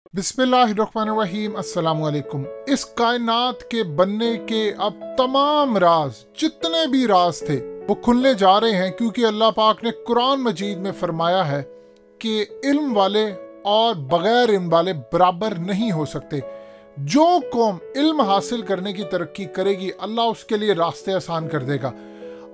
बिस्मिल्लाहिर्रहमानिर्रहीम अस्सलामुअलैकुम। इस कायनात के बनने के अब तमाम राज, जितने भी राज थे, वो खुलने जा रहे हैं, क्योंकि अल्लाह पाक ने कुरान मजीद में फरमाया है कि इल्म वाले और बगैर इल्म वाले बराबर नहीं हो सकते। जो कौम इल्म हासिल करने की तरक्की करेगी, अल्लाह उसके लिए रास्ते आसान कर देगा।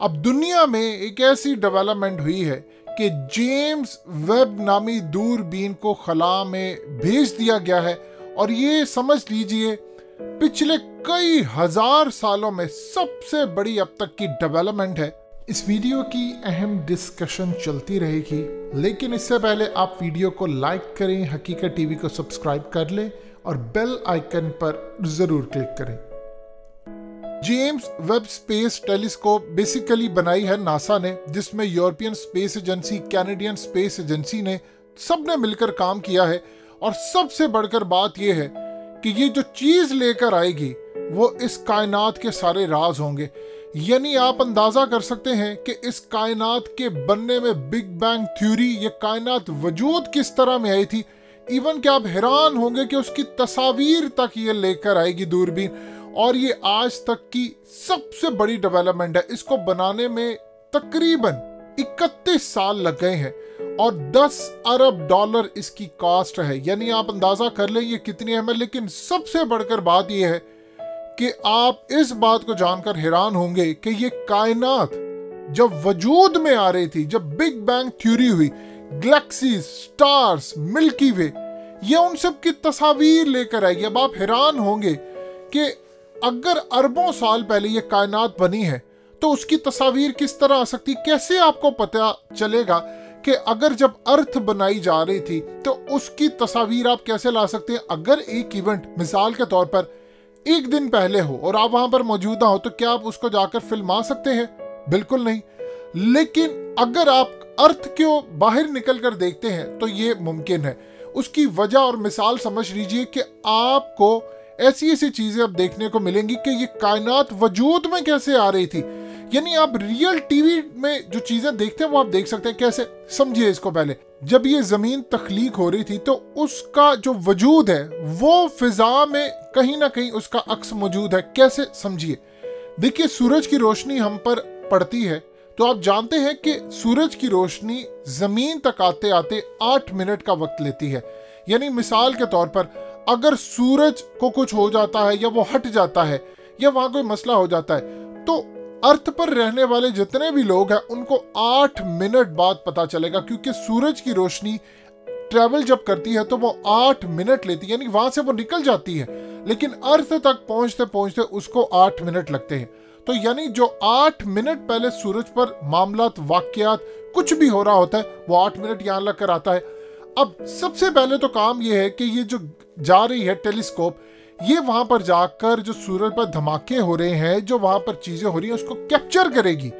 अब दुनिया में एक ऐसी डेवलपमेंट हुई है कि जेम्स वेब नामी दूरबीन को खला में भेज दिया गया है, और ये समझ लीजिए पिछले कई हजार सालों में सबसे बड़ी अब तक की डेवलपमेंट है। इस वीडियो की अहम डिस्कशन चलती रहेगी, लेकिन इससे पहले आप वीडियो को लाइक करें, हकीकत टीवी को सब्सक्राइब कर लें और बेल आइकन पर जरूर क्लिक करें। James Webb space telescope basically बनाई है नासा ने, जिसमें European space agency, Canadian space agency ने सबने मिलकर काम किया है। और सबसे बढ़कर बात यह है कि ये जो चीज लेकर आएगी वो इस कायनात के सारे राज होंगे। यानी आप अंदाजा कर सकते हैं कि इस कायनात के बनने में बिग बैंग थ्योरी, ये कायनात वजूद किस तरह में आई थी। इवन कि आप हैरान होंगे कि उसकी तस्वीर तक ये लेकर आएगी दूरबीन, और ये आज तक की सबसे बड़ी डेवलपमेंट है। इसको बनाने में तकरीबन 31 साल लग गए हैं और 10 अरब डॉलर इसकी कॉस्ट है। यानी आप अंदाजा कर लें ये कितनी अहम है। लेकिन सबसे बढ़कर बात यह है कि आप इस बात को जानकर हैरान होंगे कि ये कायनात जब वजूद में आ रही थी, जब बिग बैंग थ्योरी हुई, गैलेक्सीज, स्टार्स, मिल्की वे, ये उन सब की तस्वीर लेकर आएगी। अब आप हैरान होंगे कि अगर अरबों साल पहले ये कायनात बनी है तो उसकी तस्वीर किस तरह आ सकती। कैसे आपको पता चलेगा कि अगर जब अर्थ बनाई जा रही थी तो उसकी तस्वीर आप कैसे ला सकते हैं। अगर एक इवेंट मिसाल के तौर पर एक दिन पहले हो और आप वहां पर मौजूदा हो, तो क्या आप उसको जाकर फिल्मा सकते हैं? बिल्कुल नहीं। लेकिन अगर आप अर्थ को बाहर निकल कर देखते हैं तो ये मुमकिन है। उसकी वजह और मिसाल समझ लीजिए कि आपको ऐसी ऐसी चीजें अब देखने को मिलेंगी कि ये कायनात वजूद में कैसे आ रही थी। यानी आप रियल टीवी में जो चीजें देखते हैं वो आप देख सकते हैं। कैसे, समझिए इसको। पहले जब ये जमीन तख्लीक हो रही थी तो उसका जो वजूद है वो फिजा में कहीं ना कहीं उसका अक्स मौजूद है। कैसे, समझिए। देखिए, सूरज की रोशनी हम पर पड़ती है तो आप जानते हैं कि सूरज की रोशनी जमीन तक आते आते 8 मिनट का वक्त लेती है। यानी मिसाल के तौर पर अगर सूरज को कुछ हो जाता है या वो हट जाता है या वहां कोई मसला हो जाता है तो अर्थ पर रहने वाले जितने भी लोग हैं उनको 8 मिनट बाद पता चलेगा, क्योंकि सूरज की रोशनी ट्रेवल जब करती है तो वो 8 मिनट लेती है। यानी वहां से वो निकल जाती है, लेकिन अर्थ तक पहुंचते पहुंचते उसको 8 मिनट लगते हैं। तो यानी जो 8 मिनट पहले सूरज पर मामलात, वाकयात, कुछ भी हो रहा होता है, वो 8 मिनट यहां लग कर आता है। अब सबसे पहले तो काम यह है कि ये जो जा रही है टेलीस्कोप, ये वहां पर जाकर जो सूरज पर धमाके हो रहे हैं, जो वहां पर चीजें हो रही हैं, उसको कैप्चर करेगी,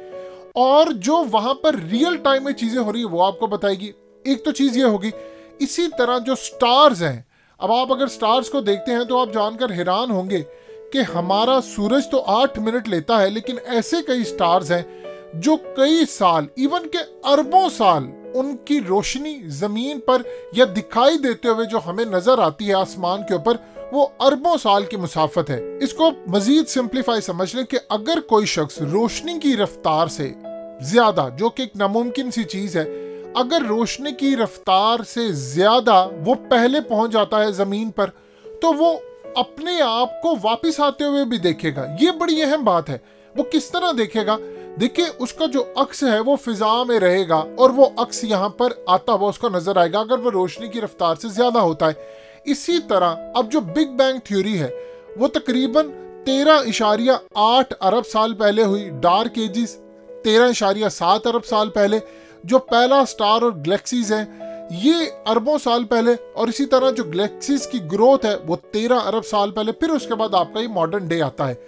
और जो वहां पर रियल टाइम में चीजें हो रही है वो आपको बताएगी। एक तो चीज ये होगी। इसी तरह जो स्टार्स हैं, अब आप अगर स्टार्स को देखते हैं तो आप जानकर हैरान होंगे कि हमारा सूरज तो 8 मिनट लेता है, लेकिन ऐसे कई स्टार्स हैं जो कई साल, इवन के अरबों साल, उनकी रोशनी जमीन पर या दिखाई देते हुए जो हमें नजर आती है आसमान के ऊपर, वो अरबों साल की मुसाफत है। इसको मजीद सिंप्लीफाई समझ लें कि अगर कोई शख्स रोशनी की रफ्तार से ज्यादा, जो कि एक नामुमकिन सी चीज है, अगर रोशनी की रफ्तार से ज्यादा वो पहले पहुंच जाता है जमीन पर, तो वो अपने आप को वापिस आते हुए भी देखेगा। ये बड़ी अहम बात है। वो किस तरह देखेगा? देखिए, उसका जो अक्स है वो फिजा में रहेगा और वो अक्स यहाँ पर आता हुआ उसको नजर आएगा अगर वो रोशनी की रफ्तार से ज्यादा होता है। इसी तरह अब जो बिग बैंग थ्योरी है वो तकरीबन 13.8 अरब साल पहले हुई। डार्क एजिस 13.7 अरब साल पहले। जो पहला स्टार और गैलेक्सीज है ये अरबों साल पहले, और इसी तरह जो गैलेक्सीज की ग्रोथ है वो 13 अरब साल पहले। फिर उसके बाद आपका ये मॉडर्न डे आता है।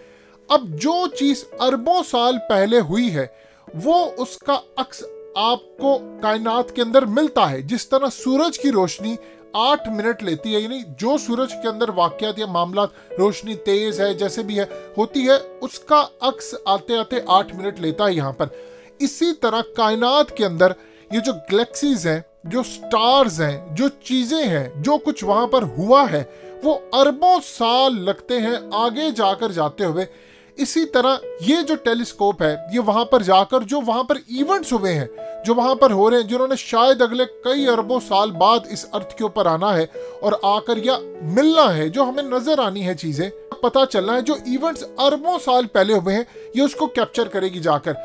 अब जो चीज अरबों साल पहले हुई है वो उसका अक्स आपको कायनात के अंदर मिलता है। जिस तरह सूरज की रोशनी 8 मिनट लेती है, यानी जो सूरज के अंदर वाकयात या मामलात, रोशनी तेज है, जैसे भी है होती है, उसका अक्स आते आते 8 मिनट लेता है यहाँ पर। इसी तरह कायनात के अंदर ये जो गैलेक्सीज हैं, जो स्टार्स हैं, जो चीजें हैं, जो कुछ वहां पर हुआ है, वो अरबों साल लगते हैं आगे जाकर जाते हुए। इसी तरह ये जो टेलीस्कोप है, ये वहां पर जाकर जो वहां पर इवेंट्स हुए हैं, जो वहां पर हो रहे हैं, जिन्होंने शायद अगले कई अरबों साल बाद इस अर्थ के ऊपर आना है और आकर या मिलना है, जो हमें नजर आनी है, चीजें पता चलना है, जो इवेंट्स अरबों साल पहले हुए हैं, ये उसको कैप्चर करेगी जाकर।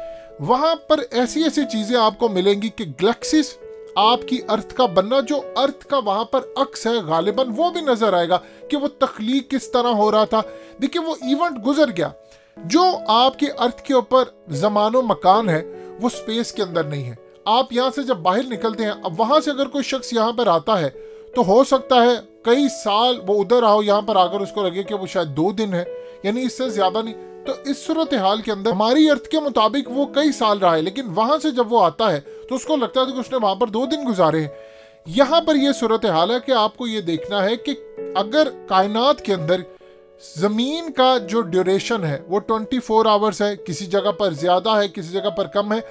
वहां पर ऐसी ऐसी चीजें आपको मिलेंगी कि गैलेक्सीज, आपकी अर्थ का बनना, जो अर्थ का वहां पर अक्स है गालिबन, वो भी नजर आएगा कि वो तख्लीक किस तरह हो रहा था। देखिए वो इवेंट गुजर गया। जो आपकी अर्थ के ऊपर जमानो मकान है, वो स्पेस के अंदर नहीं है। आप यहाँ से जब बाहर निकलते हैं, अब वहां से अगर कोई शख्स यहाँ पर आता है तो हो सकता है कई साल वो उधर आओ, यहाँ पर आकर उसको लगे कि वो शायद 2 दिन है, यानी इससे ज्यादा नहीं। तो इस सूरत हाल के अंदर हमारी अर्थ के मुताबिक वो कई साल रहा है, लेकिन वहां से जब वो आता है तो उसको लगता है कि उसने वहां पर 2 दिन गुजारे हैं। यहाँ पर यह सूरत हाल है कि आपको ये देखना है कि अगर कायनात के अंदर जमीन का जो ड्यूरेशन है वो 24 आवर्स है, किसी जगह पर ज्यादा है, किसी जगह पर कम है।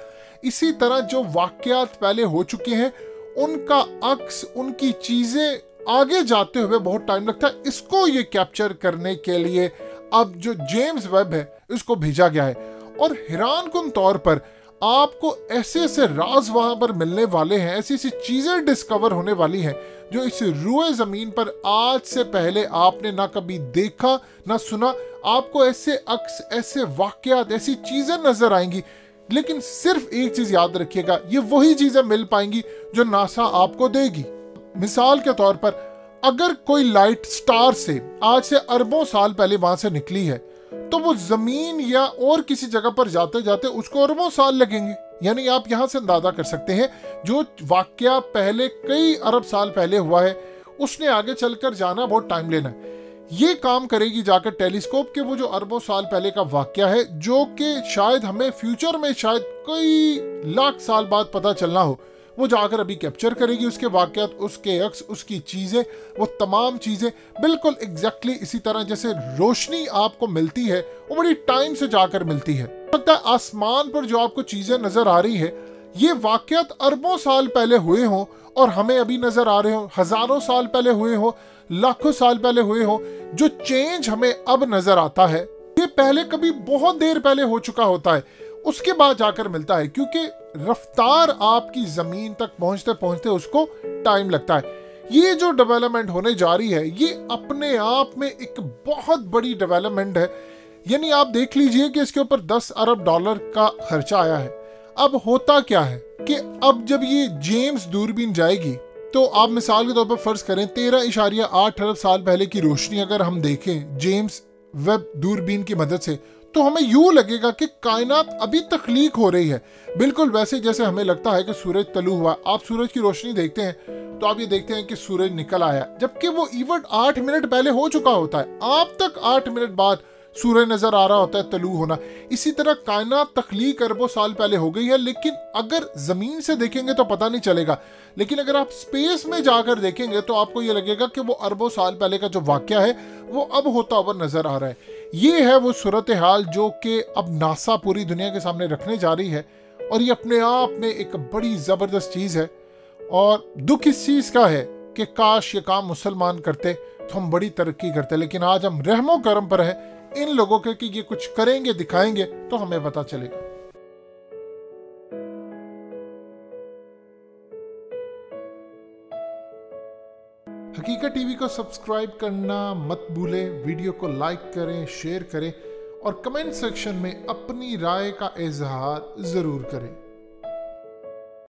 इसी तरह जो वाकयात पहले हो चुके हैं, उनका अक्स, उनकी चीजें आगे जाते हुए बहुत टाइम लगता है। इसको ये कैप्चर करने के लिए अब जो जेम्स वेब है, इसको भेजा गया है। और हैरानकुन तौर पर आपको ऐसे ऐसे राज वहां पर मिलने वाले हैं, ऐसी ऐसी चीजें डिस्कवर होने वाली हैं जो इस रुए जमीन पर आज से पहले आपने ना कभी देखा ना सुना। आपको ऐसे अक्स, ऐसे वाकयात, ऐसी चीजें नजर आएंगी। लेकिन सिर्फ एक चीज याद रखिएगा, ये वही चीजें मिल पाएंगी जो नासा आपको देगी। मिसाल के तौर पर अगर कोई लाइट स्टार से आज से अरबों साल पहले वहां से निकली है, तो वो जमीन या और किसी जगह पर जाते जाते उसको अरबों साल लगेंगे। यानी आप यहां से अंदाजा कर सकते हैं, जो वाकया पहले कई अरब साल पहले हुआ है, उसने आगे चलकर जाना बहुत टाइम लेना है। ये काम करेगी जाकर टेलीस्कोप के वो जो अरबों साल पहले का वाकया है, जो कि शायद हमें फ्यूचर में शायद कई लाख साल बाद पता चलना हो, वो जाकर अभी कैप्चर करेगी उसके वाकयात, उसके अक्स, उसकी चीजें, वो तमाम चीजें बिल्कुल एग्जैक्टली इसी तरह जैसे रोशनी आपको मिलती है, वो बड़ी टाइम से जाकर मिलती है। लगता है आसमान पर जो आपको चीजें नजर आ रही है, ये वाकयात अरबों साल पहले हुए हों और हमें अभी नजर आ रहे हो, हजारों साल पहले हुए हो, लाखों साल पहले हुए हो। जो चेंज हमें अब नजर आता है, ये पहले कभी बहुत देर पहले हो चुका होता है, उसके बाद जाकर मिलता है, क्योंकि रफ्तार आपकी जमीन तक पहुंचते पहुंचते उसको टाइम लगता है। ये जो डेवलपमेंट होने जा रही है, ये अपने आप में एक बहुत बड़ी डेवलपमेंट है। यानी आप देख लीजिए कि इसके ऊपर 10 अरब डॉलर का खर्चा आया है। अब होता क्या है कि अब जब ये जेम्स दूरबीन जाएगी, तो आप मिसाल के तौर पर फर्ज करें 13.8 अरब साल पहले की रोशनी अगर हम देखें जेम्स वेब दूरबीन की मदद से, तो हमें यूं लगेगा कि कायनात अभी तख्लीक हो रही है, बिल्कुल वैसे जैसे हमें लगता है कि सूरज तलू हुआ। आप सूरज की रोशनी देखते हैं तो आप ये देखते हैं कि सूरज निकल आया, जबकि वो इवेंट 8 मिनट पहले हो चुका होता है। आप तक 8 मिनट बाद सूरज नजर आ रहा होता है तलू होना। इसी तरह कायनात तख्लीक अरबों साल पहले हो गई है, लेकिन अगर जमीन से देखेंगे तो पता नहीं चलेगा, लेकिन अगर आप स्पेस में जाकर देखेंगे तो आपको ये लगेगा कि वो अरबों साल पहले का जो वाकया है वो अब होता हुआ नजर आ रहा है। ये है वो सूरत हाल जो कि अब नासा पूरी दुनिया के सामने रखने जा रही है, और ये अपने आप में एक बड़ी जबरदस्त चीज है। और दुख इस चीज का है कि काश ये काम मुसलमान करते तो हम बड़ी तरक्की करते, लेकिन आज हम रहमो करम पर है इन लोगों के कि ये कुछ करेंगे, दिखाएंगे तो हमें पता चलेगा। हकीकत टीवी को सब्सक्राइब करना मत भूलें, वीडियो को लाइक करें, शेयर करें और कमेंट सेक्शन में अपनी राय का इजहार जरूर करें।